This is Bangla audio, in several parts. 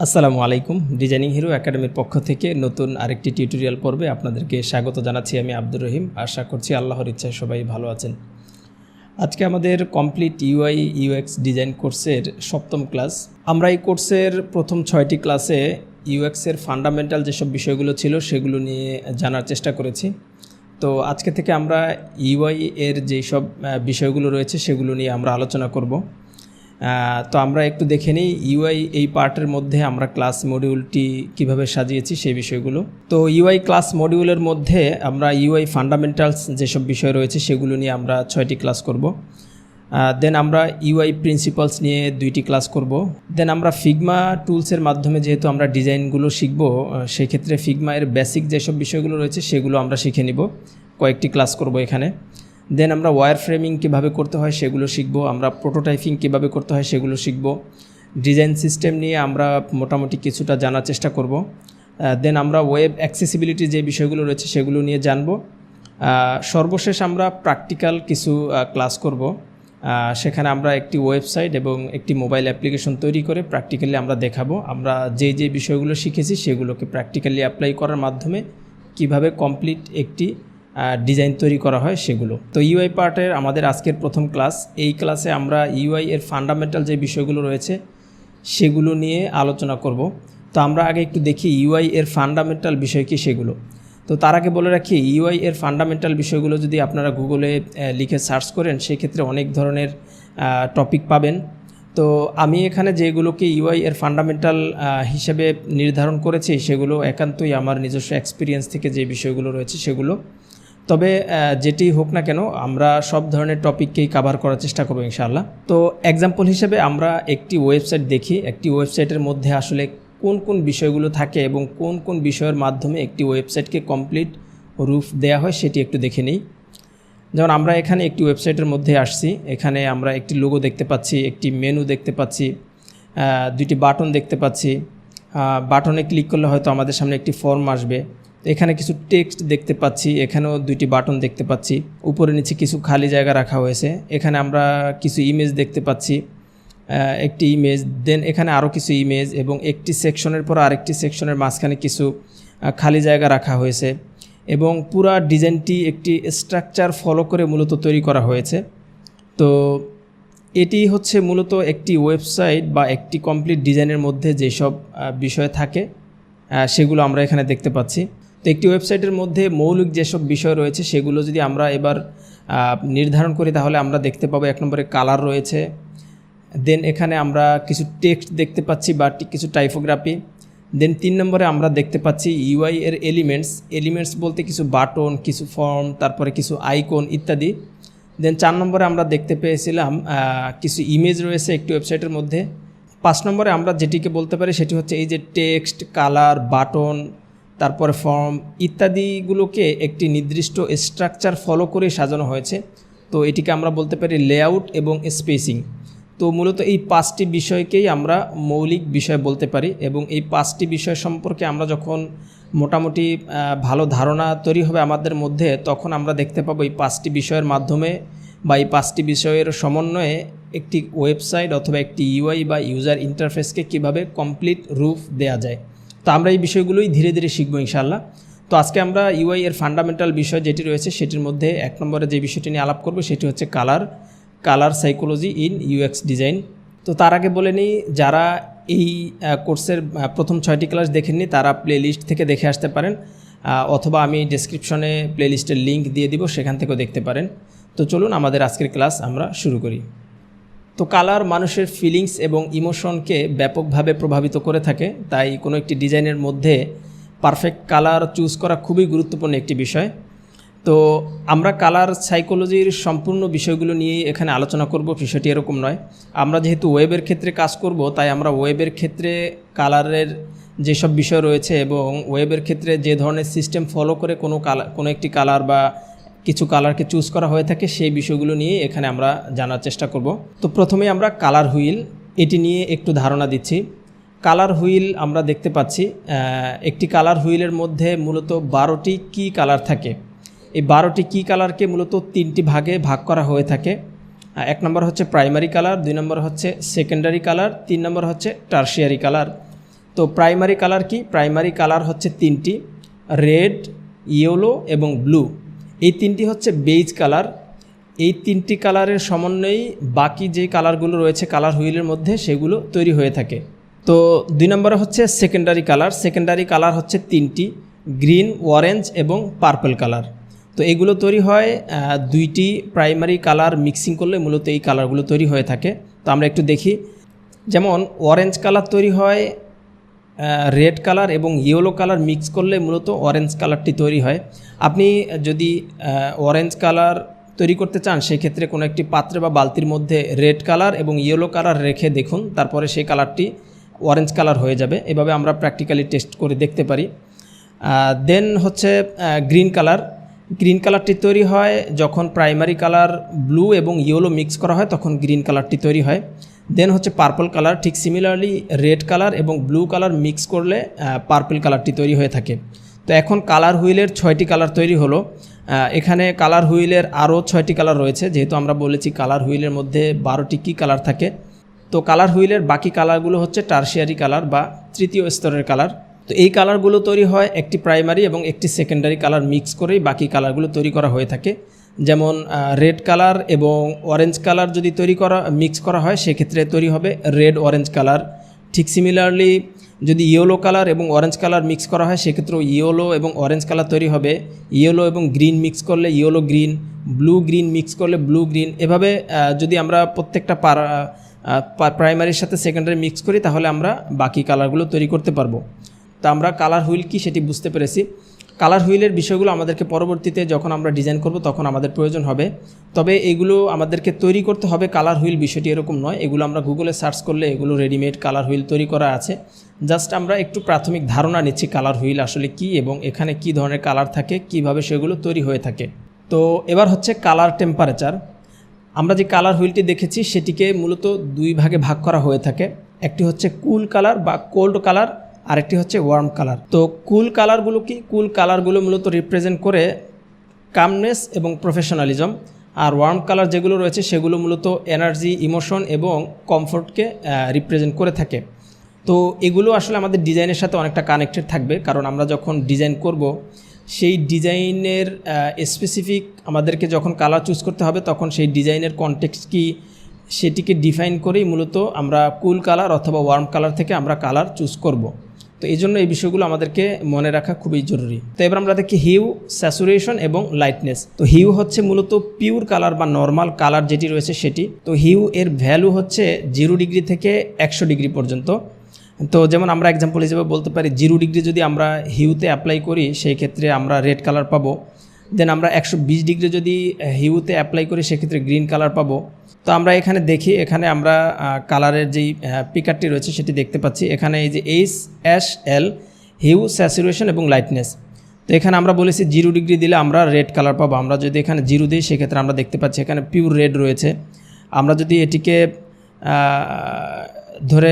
আসসালামু আলাইকুম। ডিজাইনিং হিরো একাডেমির পক্ষ থেকে নতুন আরেকটি টিউটোরিয়াল পর্বে আপনাদেরকে স্বাগত জানাচ্ছি। আমি আব্দুর রহিম। আশা করছি আল্লাহর ইচ্ছায় সবাই ভালো আছেন। আজকে আমাদের কমপ্লিট ইউআই ইউএক্স ডিজাইন কোর্সের 7ম ক্লাস। আমরা এই কোর্সের প্রথম 6টি ক্লাসে ইউএক্সের ফান্ডামেন্টাল যেসব বিষয়গুলো ছিল সেগুলো নিয়ে জানার চেষ্টা করেছি। তো আজকে থেকে আমরা ইউআই এর যেসব বিষয়গুলো রয়েছে সেগুলো নিয়ে আমরা আলোচনা করব। তো আমরা একটু দেখে নিই ইউআই এই পার্টের মধ্যে আমরা ক্লাস মডিউলটি কিভাবে সাজিয়েছি সেই বিষয়গুলো। তো ইউআই ক্লাস মডিউলের মধ্যে আমরা ইউআই ফান্ডামেন্টালস যেসব বিষয় রয়েছে সেগুলো নিয়ে আমরা 6টি ক্লাস করব। দেন আমরা ইউআই প্রিন্সিপালস নিয়ে 2টি ক্লাস করব। দেন আমরা ফিগমা টুলসের মাধ্যমে যেহেতু আমরা ডিজাইনগুলো শিখব, সেক্ষেত্রে ফিগমা এর বেসিক যেসব বিষয়গুলো রয়েছে সেগুলো আমরা শিখে নিব, কয়েকটি ক্লাস করব এখানে। দেন আমরা ওয়্যার ফ্রেমিং কীভাবে করতে হয় সেগুলো শিখব, আমরা প্রোটোটাইপিং কীভাবে করতে হয় সেগুলো শিখব, ডিজাইন সিস্টেম নিয়ে আমরা মোটামুটি কিছুটা জানার চেষ্টা করব। দেন আমরা ওয়েব অ্যাক্সেসিবিলিটি যে বিষয়গুলো রয়েছে সেগুলো নিয়ে জানব। সর্বশেষ আমরা প্র্যাকটিক্যাল কিছু ক্লাস করব। সেখানে আমরা একটি ওয়েবসাইট এবং একটি মোবাইল অ্যাপ্লিকেশন তৈরি করে প্র্যাকটিক্যালি আমরা দেখাবো আমরা যে বিষয়গুলো শিখেছি সেগুলোকে প্র্যাকটিক্যালি অ্যাপ্লাই করার মাধ্যমে কিভাবে কমপ্লিট একটি ডিজাইন তৈরি করা হয় সেগুলো। তো ইউআই পার্টের আমাদের আজকের প্রথম ক্লাস। এই ক্লাসে আমরা ইউআই এর ফান্ডামেন্টাল যে বিষয়গুলো রয়েছে সেগুলো নিয়ে আলোচনা করব। তো আমরা আগে একটু দেখি ইউআই এর ফান্ডামেন্টাল বিষয় কি সেগুলো। তো তার আগে বলে রাখি ইউআই এর ফান্ডামেন্টাল বিষয়গুলো যদি আপনারা গুগলে লিখে সার্চ করেন সেক্ষেত্রে অনেক ধরনের টপিক পাবেন। তো আমি এখানে যেগুলোকে ইউআই এর ফান্ডামেন্টাল হিসেবে নির্ধারণ করেছি সেগুলো একান্তই আমার নিজস্ব এক্সপিরিয়েন্স থেকে যে বিষয়গুলো রয়েছে সেগুলো। তবে যেটি হোক না কেন আমরা সব ধরনের টপিককেই কভার করার চেষ্টা করব ইনশাআল্লাহ। তো এক্সাম্পল হিসেবে আমরা একটি ওয়েবসাইট দেখি, একটি ওয়েবসাইটের মধ্যে আসলে কোন কোন বিষয়গুলো থাকে এবং কোন কোন বিষয়ের মাধ্যমে একটি ওয়েবসাইটকে কমপ্লিট রূপ দেয়া হয় সেটি একটু দেখে নিই। যেমন আমরা এখানে একটি ওয়েবসাইটের মধ্যে আসছি, এখানে আমরা একটি লোগো দেখতে পাচ্ছি, একটি মেনু দেখতে পাচ্ছি, 2টি বাটন দেখতে পাচ্ছি। বাটনে ক্লিক করলে হয়তো আমাদের সামনে একটি ফর্ম আসবে। এখানে কিছু টেক্সট দেখতে পাচ্ছি, এখানেও 2টি বাটন দেখতে পাচ্ছি, উপরে নিচে কিছু খালি জায়গা রাখা হয়েছে। এখানে আমরা কিছু ইমেজ দেখতে পাচ্ছি, একটি ইমেজ, দেন এখানে আরও কিছু ইমেজ এবং একটি সেকশনের পর আরেকটি সেকশনের মাঝখানে কিছু খালি জায়গা রাখা হয়েছে এবং পুরা ডিজাইনটি একটি স্ট্রাকচার ফলো করে মূলত তৈরি করা হয়েছে। তো এটি হচ্ছে মূলত একটি ওয়েবসাইট বা একটি কমপ্লিট ডিজাইনের মধ্যে যেসব বিষয় থাকে সেগুলো আমরা এখানে দেখতে পাচ্ছি। তো একটি ওয়েবসাইটের মধ্যে মৌলিক যেসব বিষয় রয়েছে সেগুলো যদি আমরা এবার নির্ধারণ করি তাহলে আমরা দেখতে পাবো 1 নম্বরে কালার রয়েছে, দেন এখানে আমরা কিছু টেক্সট দেখতে পাচ্ছি বা কিছু টাইপোগ্রাফি, দেন 3 নম্বরে আমরা দেখতে পাচ্ছি ইউআই এর এলিমেন্টস বলতে কিছু বাটন, কিছু ফর্ম, তারপরে কিছু আইকন ইত্যাদি। দেন 4 নম্বরে আমরা দেখতে পেয়েছিলাম কিছু ইমেজ রয়েছে একটি ওয়েবসাইটের মধ্যে। 5 নম্বরে আমরা যেটিকে বলতে পারি সেটি হচ্ছে এই যে টেক্সট, কালার, বাটন, তারপরে ফর্ম ইত্যাদিগুলোকে একটি নির্দিষ্ট স্ট্রাকচার ফলো করে সাজানো হয়েছে। তো এটিকে আমরা বলতে পারি লেআউট এবং স্পেসিং। তো মূলত এই 5টি বিষয়কেই আমরা মৌলিক বিষয় বলতে পারি এবং এই 5টি বিষয় সম্পর্কে আমরা যখন মোটামুটি ভালো ধারণা তৈরি হবে আমাদের মধ্যে তখন আমরা দেখতে পাবো এই 5টি বিষয়ের মাধ্যমে বা এই 5টি বিষয়ের সমন্বয়ে একটি ওয়েবসাইট অথবা একটি ইউআই বা ইউজার ইন্টারফেসকে কিভাবে কমপ্লিট রূপ দেয়া যায়। তো আমরা এই বিষয়গুলোই ধীরে ধীরে শিখবো ইনশাআল্লাহ। তো আজকে আমরা ইউআই এর ফান্ডামেন্টাল বিষয় যেটি রয়েছে সেটির মধ্যে 1 নম্বরে যে বিষয়টি নিয়ে আলাপ করব সেটি হচ্ছে colour psychology in UX design. তো তার আগে বলে নিই যারা এই কোর্সের প্রথম 6টি ক্লাস দেখেননি তারা প্লেলিস্ট থেকে দেখে আসতে পারেন, অথবা আমি ডেসক্রিপশনে প্লেলিস্টের লিঙ্ক দিয়ে দিব, সেখান থেকেও দেখতে পারেন। তো চলুন আমাদের আজকের ক্লাস আমরা শুরু করি। তো কালার মানুষের ফিলিংস এবং ইমোশনকে ব্যাপকভাবে প্রভাবিত করে থাকে, তাই কোনো একটি ডিজাইনের মধ্যে পারফেক্ট কালার চুজ করা খুবই গুরুত্বপূর্ণ একটি বিষয়। তো আমরা কালার সাইকোলজির সম্পূর্ণ বিষয়গুলো নিয়েই এখানে আলোচনা করব, বিষয়টি এরকম নয়। আমরা যেহেতু ওয়েবের ক্ষেত্রে কাজ করব তাই আমরা ওয়েবের ক্ষেত্রে কালারের যেসব বিষয় রয়েছে এবং ওয়েবের ক্ষেত্রে যে ধরনের সিস্টেম ফলো করে কোনো একটি কালার বা কিছু কালারকে চুজ করা হয়ে থাকে সেই বিষয়গুলো নিয়ে এখানে আমরা জানার চেষ্টা করব। তো প্রথমেই আমরা কালার হুইল এটি নিয়ে একটু ধারণা দিচ্ছি। কালার হুইল আমরা দেখতে পাচ্ছি একটি কালার হুইলের মধ্যে মূলত 12টি কি কালার থাকে। এই 12টি কি কালারকে মূলত 3টি ভাগে ভাগ করা হয়ে থাকে। 1 নম্বর হচ্ছে প্রাইমারি কালার, 2 নম্বর হচ্ছে সেকেন্ডারি কালার, 3 নম্বর হচ্ছে টারশিয়ারি কালার। তো প্রাইমারি কালার কি? প্রাইমারি কালার হচ্ছে তিনটি, রেড, ইয়েলো এবং ব্লু। এই তিনটি হচ্ছে বেজ কালার। এই তিনটি কালারের সমন্বয়েই বাকি যে কালারগুলো রয়েছে কালার হুইলের মধ্যে সেগুলো তৈরি হয়ে থাকে। তো 2 নম্বরে হচ্ছে সেকেন্ডারি কালার। সেকেন্ডারি কালার হচ্ছে তিনটি, গ্রিন, অরেঞ্জ এবং পার্পল কালার। তো এগুলো তৈরি হয় দুইটি প্রাইমারি কালার মিক্সিং করলে মূলত এই কালারগুলো তৈরি হয়ে থাকে। তো আমরা একটু দেখি, যেমন অরেঞ্জ কালার তৈরি হয় রেড কালার এবং ইয়েলো কালার মিক্স করলে মূলত অরেঞ্জ কালারটি তৈরি হয়। আপনি যদি অরেঞ্জ কালার তৈরি করতে চান সেক্ষেত্রে কোনো একটি পাত্রে বা বালতির মধ্যে রেড কালার এবং ইয়েলো কালার রেখে দেখুন, তারপরে সেই কালারটি অরেঞ্জ কালার হয়ে যাবে। এভাবে আমরা প্র্যাকটিক্যালি টেস্ট করে দেখতে পারি। দেন হচ্ছে গ্রিন কালার। গ্রিন কালারটি তৈরি হয় যখন প্রাইমারি কালার ব্লু এবং ইয়েলো মিক্স করা হয়, তখন গ্রিন কালারটি তৈরি হয়। দেন হচ্ছে পার্পল কালার। ঠিক সিমিলারলি রেড কালার এবং ব্লু কালার মিক্স করলে পার্পল কালারটি তৈরি হয়ে থাকে। তো এখন কালার হুইলের 6টি কালার তৈরি হলো। এখানে কালার হুইলের আরও 6টি কালার রয়েছে, যেহেতু আমরা বলেছি কালার হুইলের মধ্যে 12টি কী কালার থাকে। তো কালার হুইলের বাকি কালারগুলো হচ্ছে টারশিয়ারি কালার বা তৃতীয় স্তরের কালার। তো এই কালারগুলো তৈরি হয় একটি প্রাইমারি এবং একটি সেকেন্ডারি কালার মিক্স করেই বাকি কালারগুলো তৈরি করা হয়ে থাকে। যেমন রেড কালার এবং অরেঞ্জ কালার যদি মিক্স করা হয় সেক্ষেত্রে তৈরি হবে রেড অরেঞ্জ কালার। ঠিক সিমিলারলি যদি ইয়েলো কালার এবং অরেঞ্জ কালার মিক্স করা হয় সেক্ষেত্রেও ইয়েলো এবং অরেঞ্জ কালার তৈরি হবে। ইয়েলো এবং গ্রিন মিক্স করলে yellow green, blue green mix করলে ব্লু গ্রিন। এভাবে যদি আমরা প্রত্যেকটা প্রাইমারির সাথে সেকেন্ডারি মিক্স করি তাহলে আমরা বাকি কালারগুলো তৈরি করতে পারবো। তো আমরা কালার হুইল কি সেটি বুঝতে পেরেছি। কালার হুইলের বিষয়গুলো আমাদেরকে পরবর্তীতে যখন আমরা ডিজাইন করব তখন আমাদের প্রয়োজন হবে। তবে এগুলো আমাদেরকে তৈরি করতে হবে কালার হুইল বিষয়টি এরকম নয়, এগুলো আমরা গুগলে সার্চ করলে এগুলো রেডিমেড কালার হুইল তৈরি করা আছে। জাস্ট আমরা একটু প্রাথমিক ধারণা নিচ্ছি কালার হুইল আসলে কি এবং এখানে কি ধরনের কালার থাকে, কিভাবে সেগুলো তৈরি হয়ে থাকে। তো এবার হচ্ছে কালার টেম্পারেচার। আমরা যে কালার হুইলটি দেখেছি সেটিকে মূলত 2 ভাগে ভাগ করা হয়ে থাকে। একটি হচ্ছে কুল কালার বা কোল্ড কালার, আরেকটি হচ্ছে ওয়ার্ম কালার। তো কুল কালারগুলো কি? কুল কালারগুলো মূলত রিপ্রেজেন্ট করে কামনেস এবং প্রফেশনালিজম। আর ওয়ার্ম কালার যেগুলো রয়েছে সেগুলো মূলত এনার্জি, ইমোশন এবং কমফোর্টকে রিপ্রেজেন্ট করে থাকে। তো এগুলো আসলে আমাদের ডিজাইনের সাথে অনেকটা কানেক্টেড থাকবে, কারণ আমরা যখন ডিজাইন করব সেই ডিজাইনের স্পেসিফিক আমাদেরকে যখন কালার চুজ করতে হবে তখন সেই ডিজাইনের কনটেক্সট কি সেটিকে ডিফাইন করেই মূলত আমরা কুল কালার অথবা ওয়ার্ম কালার থেকে আমরা কালার চুজ করব। তো এই জন্য এই বিষয়গুলো আমাদেরকে মনে রাখা খুবই জরুরি। তো এবার আমরা দেখি হিউ, স্যাচুরেশন এবং লাইটনেস। তো হিউ হচ্ছে মূলত পিওর কালার বা নর্মাল কালার যেটি রয়েছে সেটি। তো হিউ এর ভ্যালু হচ্ছে 0 ডিগ্রি থেকে 100 ডিগ্রি পর্যন্ত। তো যেমন আমরা এক্সাম্পল হিসেবে বলতে পারি 0 ডিগ্রি যদি আমরা হিউতে অ্যাপ্লাই করি সেই ক্ষেত্রে আমরা রেড কালার পাবো। দেন আমরা 120 ডিগ্রি যদি হিউতে অ্যাপ্লাই করি সেক্ষেত্রে গ্রিন কালার পাবো। তো আমরা এখানে দেখি, এখানে আমরা কালারের যেই পিকারটি রয়েছে সেটি দেখতে পাচ্ছি। এখানে এই যে HSL হিউ, স্যাচুরেশন এবং লাইটনেস। তো এখানে আমরা বলেছি 0 ডিগ্রি দিলে আমরা রেড কালার পাবো। আমরা যদি এখানে 0 দিই সেক্ষেত্রে আমরা দেখতে পাচ্ছি এখানে পিওর রেড রয়েছে। আমরা যদি এটিকে ধরে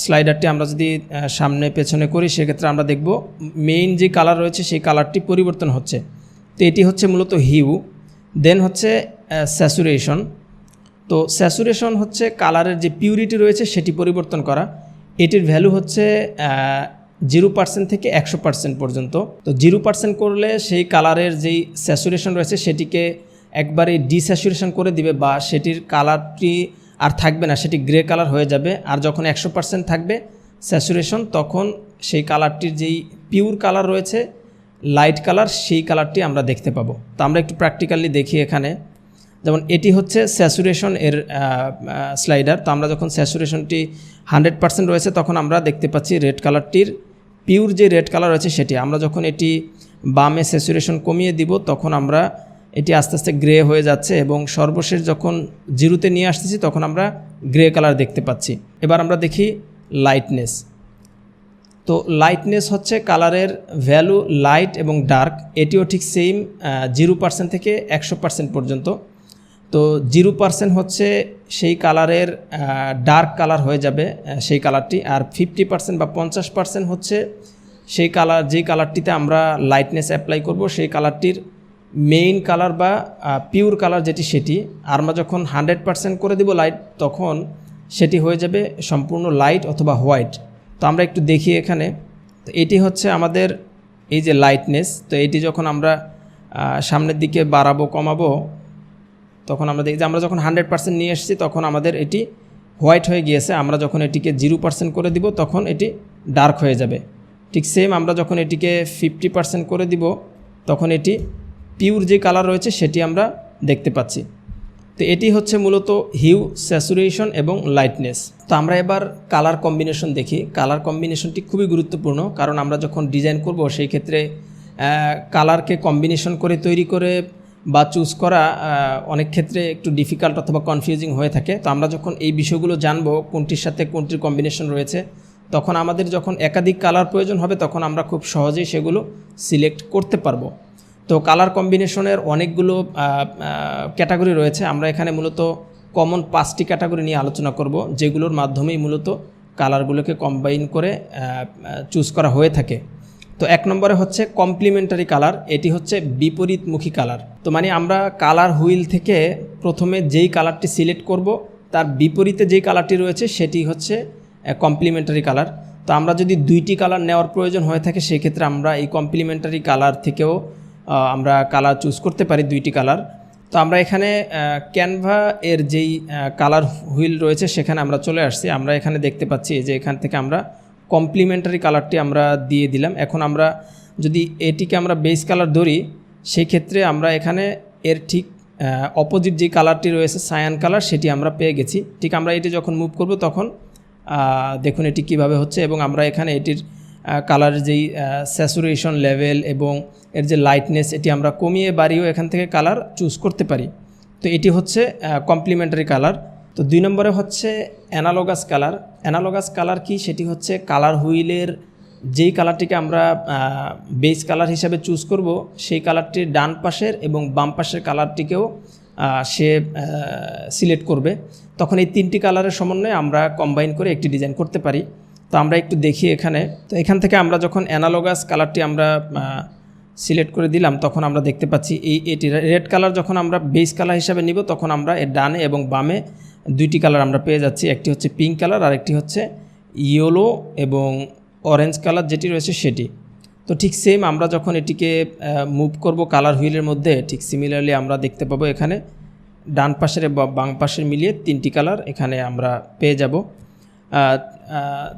স্লাইডারটি আমরা যদি সামনে পেছনে করি সেক্ষেত্রে আমরা দেখব মেইন যে কালার রয়েছে সেই কালারটি পরিবর্তন হচ্ছে। তো এটি হচ্ছে মূলত হিউ। দেন হচ্ছে স্যাচুরেশন। তো স্যাচুরেশন হচ্ছে কালারের যে পিউরিটি রয়েছে সেটি পরিবর্তন করা। এটির ভ্যালু হচ্ছে 0% থেকে 100% পর্যন্ত। তো 0% করলে সেই কালারের যেই স্যাচুরেশন রয়েছে সেটিকে একবারে ডিস্যাচুরেশন করে দিবে বা সেটির কালারটি আর থাকবে না, সেটি গ্রে কালার হয়ে যাবে। আর যখন 100% থাকবে স্যাচুরেশন তখন সেই কালারটির যেই পিওর কালার রয়েছে লাইট কালার সেই কালারটি আমরা দেখতে পাবো। তো আমরা একটু প্র্যাকটিক্যালি দেখি এখানে। যেমন এটি হচ্ছে স্যাচুরেশন এর স্লাইডার। তো আমরা যখন স্যাচুরেশনটি 100% রয়েছে তখন আমরা দেখতে পাচ্ছি রেড কালারটির পিওর যে রেড কালার রয়েছে সেটি। আমরা যখন এটি বামে স্যাচুরেশন কমিয়ে দিব তখন আমরা এটি আস্তে আস্তে গ্রে হয়ে যাচ্ছে এবং সর্বশেষ যখন 0-তে নিয়ে আসতেছি তখন আমরা গ্রে কালার দেখতে পাচ্ছি। এবার আমরা দেখি লাইটনেস। তো লাইটনেস হচ্ছে কালারের ভ্যালু লাইট এবং ডার্ক। এটিও ঠিক সেম 0% থেকে 100% পর্যন্ত। তো 0% হচ্ছে সেই কালারের ডার্ক কালার হয়ে যাবে সেই কালারটি, আর 50% বা 50% হচ্ছে সেই কালার যেই কালারটিতে আমরা লাইটনেস অ্যাপ্লাই করব সেই কালারটির মেইন কালার বা পিওর কালার যেটি সেটি। আর আমরা যখন 100% করে দেব লাইট তখন সেটি হয়ে যাবে সম্পূর্ণ লাইট অথবা হোয়াইট। তো আমরা একটু দেখি এখানে। তো এটি হচ্ছে আমাদের এই যে লাইটনেস। তো এটি যখন আমরা সামনের দিকে বাড়াবো কমাবো, তখন আমরা দেখি যে আমরা যখন 100% নিয়ে এসেছি তখন আমাদের এটি হোয়াইট হয়ে গিয়েছে। আমরা যখন এটিকে 0% করে দিব তখন এটি ডার্ক হয়ে যাবে। ঠিক সেম আমরা যখন এটিকে 50% করে দিব তখন এটি পিওর যে কালার রয়েছে সেটি আমরা দেখতে পাচ্ছি। তো এটি হচ্ছে মূলত হিউ, স্যাচুরেশন এবং লাইটনেস। তো আমরা এবার কালার কম্বিনেশন দেখি। কালার কম্বিনেশনটি খুবই গুরুত্বপূর্ণ, কারণ আমরা যখন ডিজাইন করব সেই ক্ষেত্রে কালারকে কম্বিনেশন করে তৈরি করে বা চুজ করা অনেক ক্ষেত্রে একটু ডিফিকাল্ট অথবা কনফিউজিং হয়ে থাকে। তো আমরা যখন এই বিষয়গুলো জানবো কোনটির সাথে কোনটির কম্বিনেশন রয়েছে, তখন আমাদের যখন একাধিক কালার প্রয়োজন হবে তখন আমরা খুব সহজেই সেগুলো সিলেক্ট করতে পারবো। তো কালার কম্বিনেশনের অনেকগুলো ক্যাটাগরি রয়েছে। আমরা এখানে মূলত কমন 5টি ক্যাটাগরি নিয়ে আলোচনা করব, যেগুলোর মাধ্যমেই মূলত কালারগুলোকে কম্বাইন করে চুজ করা হয়ে থাকে। তো 1 নম্বরে হচ্ছে কমপ্লিমেন্টারি কালার। এটি হচ্ছে বিপরীতমুখী কালার। তো মানে আমরা কালার হুইল থেকে প্রথমে যেই কালারটি সিলেক্ট করব তার বিপরীতে যেই কালারটি রয়েছে সেটি হচ্ছে কমপ্লিমেন্টারি কালার। তো আমরা যদি 2টি কালার নেওয়ার প্রয়োজন হয়ে থাকে সেক্ষেত্রে আমরা এই কমপ্লিমেন্টারি কালার থেকেও আমরা কালার চুজ করতে পারি 2টি কালার। তো আমরা এখানে ক্যানভা এর যেই কালার হুইল রয়েছে সেখানে আমরা চলে আসছি। আমরা এখানে দেখতে পাচ্ছি যে এখান থেকে আমরা কমপ্লিমেন্টারি কালারটি আমরা দিয়ে দিলাম। এখন আমরা যদি এটিকে আমরা বেস কালার ধরি সেই ক্ষেত্রে আমরা এখানে এর ঠিক অপোজিট যে কালারটি রয়েছে সায়ান কালার সেটি আমরা পেয়ে গেছি। ঠিক আমরা এটি যখন মুভ করব তখন দেখুন এটি কিভাবে হচ্ছে, এবং আমরা এখানে এটির কালারের যেই স্যাচুরেশন লেভেল এবং এর যে লাইটনেস এটি আমরা কমিয়ে বাড়িয়েও এখান থেকে কালার চুজ করতে পারি। তো এটি হচ্ছে কমপ্লিমেন্টারি কালার। তো 2 নম্বরে হচ্ছে অ্যানালগাস কালার। অ্যানালগাস কালার কি? সেটি হচ্ছে কালার হুইলের যেই কালারটিকে আমরা বেস কালার হিসাবে চুজ করব সেই কালারটির ডান পাশের এবং বাম পাশের কালারটিকেও সে সিলেক্ট করবে। তখন এই 3টি কালারের সমন্বয়ে আমরা কম্বাইন করে একটি ডিজাইন করতে পারি। তো আমরা একটু দেখি এখানে। তো এখান থেকে আমরা যখন অ্যানালগাস কালারটি আমরা সিলেক্ট করে দিলাম তখন আমরা দেখতে পাচ্ছি এটি রেড কালার যখন আমরা বেস কালার হিসাবে নিব তখন আমরা এর ডানে এবং বামে 2টি কালার আমরা পেয়ে যাচ্ছি। একটি হচ্ছে পিঙ্ক কালার আর একটি হচ্ছে ইয়েলো এবং অরেঞ্জ কালার যেটি রয়েছে সেটি। তো ঠিক সেম আমরা যখন এটিকে মুভ করব কালার হুইলের মধ্যে ঠিক সিমিলারলি আমরা দেখতে পাবো এখানে ডান পাশের বা বাম পাশের মিলিয়ে 3টি কালার এখানে আমরা পেয়ে যাব।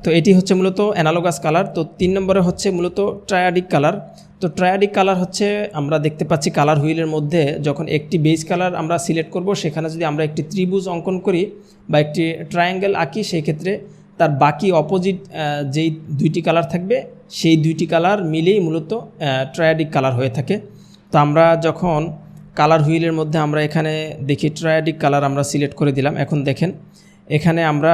তো এটি হচ্ছে মূলত অ্যানালগাস কালার। তো 3 নম্বরে হচ্ছে মূলত ট্রায়াডিক কালার। তো ট্রায়াডিক কালার হচ্ছে আমরা দেখতে পাচ্ছি কালার হুইলের মধ্যে যখন একটি বেস কালার আমরা সিলেক্ট করব সেখানে যদি আমরা একটি ত্রিভুজ অঙ্কন করি বা একটি ট্রায়াঙ্গেল আঁকি সেই ক্ষেত্রে তার বাকি অপোজিট যেই 2টি কালার থাকবে সেই 2টি কালার মিলেই মূলত ট্রায়াডিক কালার হয়ে থাকে। তো আমরা যখন কালার হুইলের মধ্যে আমরা এখানে দেখি ট্রায়াডিক কালার আমরা সিলেক্ট করে দিলাম। এখন দেখেন এখানে আমরা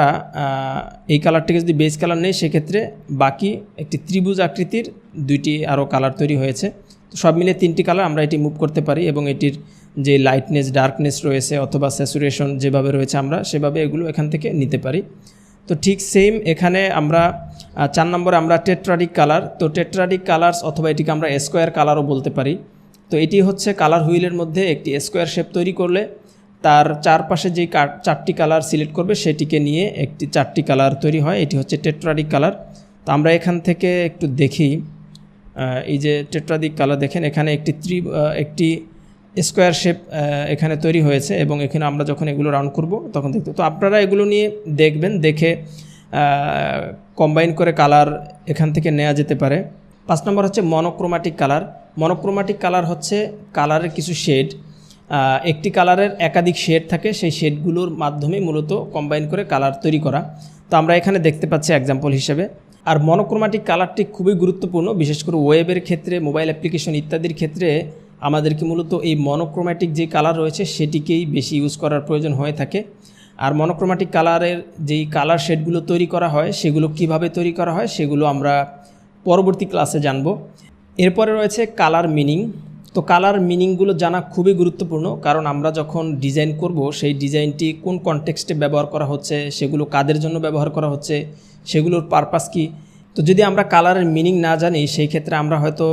এই কালারটিকে যদি বেস কালার নেই সেক্ষেত্রে বাকি একটি ত্রিভুজ আকৃতির 2টি আরও কালার তৈরি হয়েছে। তো সব মিলে 3টি কালার আমরা এটি মুভ করতে পারি এবং এটির যে লাইটনেস ডার্কনেস রয়েছে অথবা স্যাচুরেশন যেভাবে রয়েছে আমরা সেভাবে এগুলো এখান থেকে নিতে পারি। তো ঠিক সেম এখানে আমরা 4 নম্বরে আমরা টেট্রাডিক কালার। তো টেট্রাডিক কালার্স অথবা এটিকে আমরা স্কোয়ার কালারও বলতে পারি। তো এটি হচ্ছে কালার হুইলের মধ্যে একটি স্কোয়ার শেপ তৈরি করলে তার চারপাশে যেই 4টি কালার সিলেক্ট করবে সেটিকে নিয়ে একটি 4টি কালার তৈরি হয়। এটি হচ্ছে টেট্রাডিক কালার। তো আমরা এখান থেকে একটু দেখি এই যে টেট্রাডিক কালার দেখেন এখানে একটি স্কোয়ার শেপ এখানে তৈরি হয়েছে এবং এখানে আমরা যখন এগুলো রাউন্ড করব তখন দেখতে। তো আপনারা এগুলো নিয়ে দেখবেন, দেখে কম্বাইন করে কালার এখান থেকে নেওয়া যেতে পারে। 5 নম্বর হচ্ছে মনোক্রোমাটিক কালার। মনোক্রোমাটিক কালার হচ্ছে কালারের কিছু শেড, একটি কালারের একাধিক শেড থাকে, সেই শেডগুলোর মাধ্যমে মূলত কম্বাইন করে কালার তৈরি করা। তো আমরা এখানে দেখতে পাচ্ছি এক্সাম্পল হিসেবে। আর মনোক্রোমাটিক কালারটি খুবই গুরুত্বপূর্ণ, বিশেষ করে ওয়েবের ক্ষেত্রে, মোবাইল অ্যাপ্লিকেশন ইত্যাদির ক্ষেত্রে আমাদেরকে মূলত এই মনোক্রোম্যাটিক যে কালার রয়েছে সেটিকেই বেশি ইউজ করার প্রয়োজন হয়ে থাকে। আর মনোক্রোম্যাটিক কালারের যেই কালার শেডগুলো তৈরি করা হয় সেগুলো কিভাবে তৈরি করা হয় সেগুলো আমরা পরবর্তী ক্লাসে জানব। এরপরে রয়েছে কালার মিনিং। তো কালার মিনিংগুলো জানা খুবই গুরুত্বপূর্ণ, কারণ আমরা যখন ডিজাইন করব সেই ডিজাইনটি কোন কনটেক্সটে ব্যবহার করা হচ্ছে, সেগুলো কাদের জন্য ব্যবহার করা হচ্ছে, সেগুলোর পারপাস কী। তো যদি আমরা কালারের মিনিং না জানি সেই ক্ষেত্রে আমরা হয়তো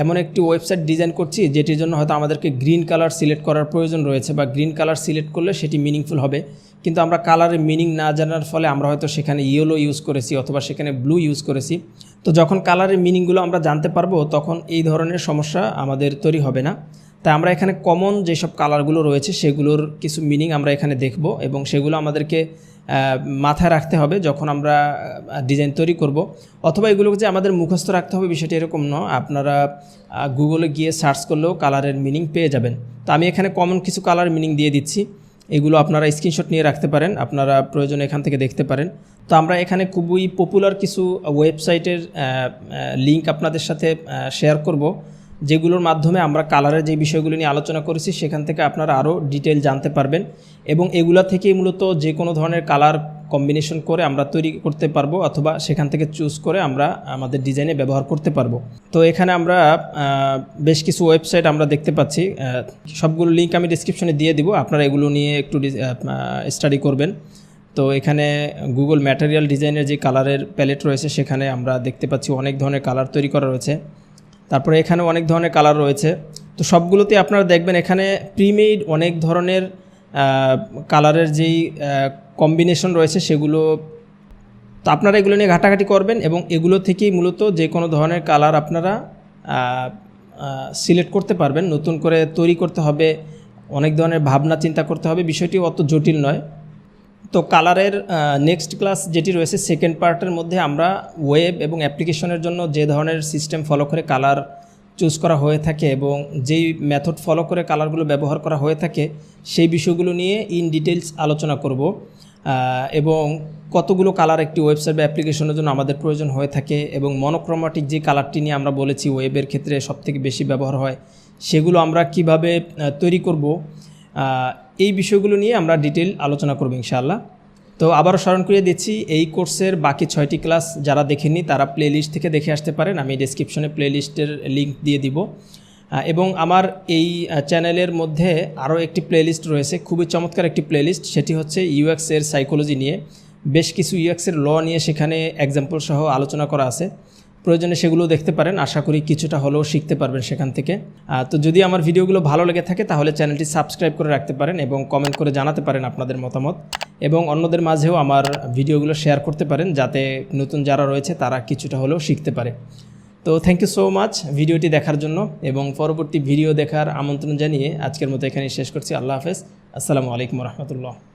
এমন একটি ওয়েবসাইট ডিজাইন করছি যেটির জন্য হয়তো আমাদেরকে গ্রিন কালার সিলেক্ট করার প্রয়োজন রয়েছে, বা গ্রিন কালার সিলেক্ট করলে সেটি মিনিংফুল হবে, কিন্তু আমরা কালারের মিনিং না জানার ফলে আমরা হয়তো সেখানে ইয়েলো ইউজ করেছি অথবা সেখানে ব্লু ইউজ করেছি। তো যখন কালারের মিনিংগুলো আমরা জানতে পারবো তখন এই ধরনের সমস্যা আমাদের তৈরি হবে না। তাই আমরা এখানে কমন যেসব কালারগুলো রয়েছে সেগুলোর কিছু মিনিং আমরা এখানে দেখব এবং সেগুলো আমাদেরকে মাথায় রাখতে হবে যখন আমরা ডিজাইন তৈরি করব। অথবা এগুলোকে যে আমাদের মুখস্থ রাখতে হবে বিষয়টি এরকম নয়, আপনারা গুগলে গিয়ে সার্চ করলেও কালারের মিনিং পেয়ে যাবেন। তো আমি এখানে কমন কিছু কালার মিনিং দিয়ে দিচ্ছি, এগুলো আপনারা স্ক্রিনশট নিয়ে রাখতে পারেন, আপনারা প্রয়োজনে এখান থেকে দেখতে পারেন। তো আমরা এখানে খুবই পপুলার কিছু ওয়েবসাইটের লিঙ্ক আপনাদের সাথে শেয়ার করব, যেগুলোর মাধ্যমে আমরা কালারের যে বিষয়গুলো নিয়ে আলোচনা করেছি সেখান থেকে আপনারা আরও ডিটেল জানতে পারবেন এবং এগুলা থেকেই মূলত যে কোনো ধরনের কালার কম্বিনেশন করে আমরা তৈরি করতে পারবো অথবা সেখান থেকে চুজ করে আমরা আমাদের ডিজাইনে ব্যবহার করতে পারবো। তো এখানে আমরা বেশ কিছু ওয়েবসাইট আমরা দেখতে পাচ্ছি, সবগুলো লিঙ্ক আমি ডিসক্রিপশনে দিয়ে দিব, আপনারা এগুলো নিয়ে একটু স্টাডি করবেন। তো এখানে গুগল ম্যাটেরিয়াল ডিজাইনের যে কালারের প্যালেট রয়েছে সেখানে আমরা দেখতে পাচ্ছি অনেক ধরনের কালার তৈরি করা রয়েছে। তারপরে এখানে অনেক ধরনের কালার রয়েছে, তো সবগুলোতে আপনারা দেখবেন এখানে প্রিমেড অনেক ধরনের কালারের যেই কম্বিনেশন রয়েছে সেগুলো, তো আপনারা এগুলো নিয়ে ঘাটাঘাটি করবেন এবং এগুলো থেকেই মূলত যে কোনো ধরনের কালার আপনারা সিলেক্ট করতে পারবেন। নতুন করে তৈরি করতে হবে, অনেক ধরনের ভাবনা চিন্তা করতে হবে, বিষয়টি অত জটিল নয়। তো কালারের নেক্সট ক্লাস যেটি রয়েছে সেকেন্ড পার্টের মধ্যে আমরা ওয়েব এবং অ্যাপ্লিকেশনের জন্য যে ধরনের সিস্টেম ফলো করে কালার চুজ করা হয়ে থাকে এবং যেই মেথড ফলো করে কালারগুলো ব্যবহার করা হয়ে থাকে সেই বিষয়গুলো নিয়ে ইন ডিটেলস আলোচনা করব এবং কতগুলো কালার একটি ওয়েবসাইট বা অ্যাপ্লিকেশনের জন্য আমাদের প্রয়োজন হয়ে থাকে এবং মনোক্রোমাটিক যে কালারটি নিয়ে আমরা বলেছি ওয়েবের ক্ষেত্রে সবথেকে বেশি ব্যবহার হয় সেগুলো আমরা কিভাবে তৈরি করব, এই বিষয়গুলো নিয়ে আমরা ডিটেল আলোচনা করব ইনশাআল্লাহ। তো আবারও স্মরণ করিয়ে দিচ্ছি, এই কোর্সের বাকি 6টি ক্লাস যারা দেখেননি তারা প্লেলিস্ট থেকে দেখে আসতে পারেন, আমি ডেসক্রিপশনে প্লেলিস্টের লিঙ্ক দিয়ে দিব। এবং আমার এই চ্যানেলের মধ্যে আরও একটি প্লেলিস্ট রয়েছে, খুবই চমৎকার একটি প্লেলিস্ট, সেটি হচ্ছে ইউএক্সের সাইকোলজি নিয়ে, বেশ কিছু ইউএক্সের ল নিয়ে সেখানে এক্সাম্পল সহ আলোচনা করা আছে, প্রয়োজনে সেগুলো দেখতে পারেন, আশা করি কিছুটা হলেও শিখতে পারবেন সেখান থেকে। তো যদি আমার ভিডিওগুলো ভালো লেগে থাকে তাহলে চ্যানেলটি সাবস্ক্রাইব করে রাখতে পারেন এবং কমেন্ট করে জানাতে পারেন আপনাদের মতামত এবং অন্যদের মাঝেও আমার ভিডিওগুলো শেয়ার করতে পারেন যাতে নতুন যারা রয়েছে তারা কিছুটা হলেও শিখতে পারে। তো থ্যাংক ইউ সো মাচ ভিডিওটি দেখার জন্য এবং পরবর্তী ভিডিও দেখার আমন্ত্রণ জানিয়ে আজকের মতো এখানেই শেষ করছি। আল্লাহ হাফেজ, আসসালামু আলাইকুম রহমতুল্লাহ।